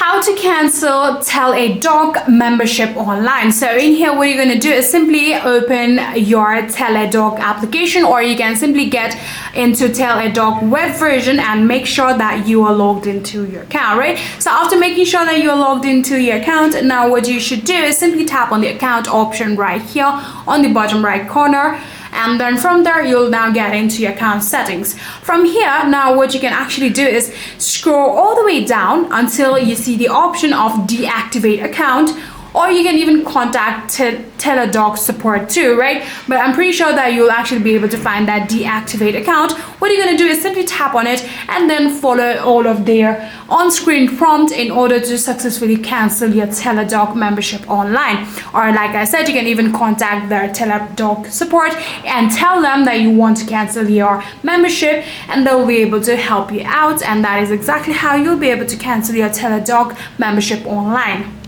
how to cancel Teladoc membership online. So in here, what you're going to do is simply open your Teladoc application, or you can simply get into Teladoc web version and make sure that you are logged into your account, right? So after making sure that you're logged into your account, now what you should do is simply tap on the account option right here on the bottom right corner. And then from there, you'll now get into your account settings. From here, now what you can actually do is scroll all the way down until you see the option of deactivate account, or you can even contact Teladoc support too, right? But I'm pretty sure that you'll actually be able to find that deactivate account. What you're going to do is simply tap on it and then follow all of their on-screen prompt in order to successfully cancel your Teladoc membership online. Or like I said, you can even contact their Teladoc support and tell them that you want to cancel your membership, and they'll be able to help you out. And that is exactly how you'll be able to cancel your Teladoc membership online.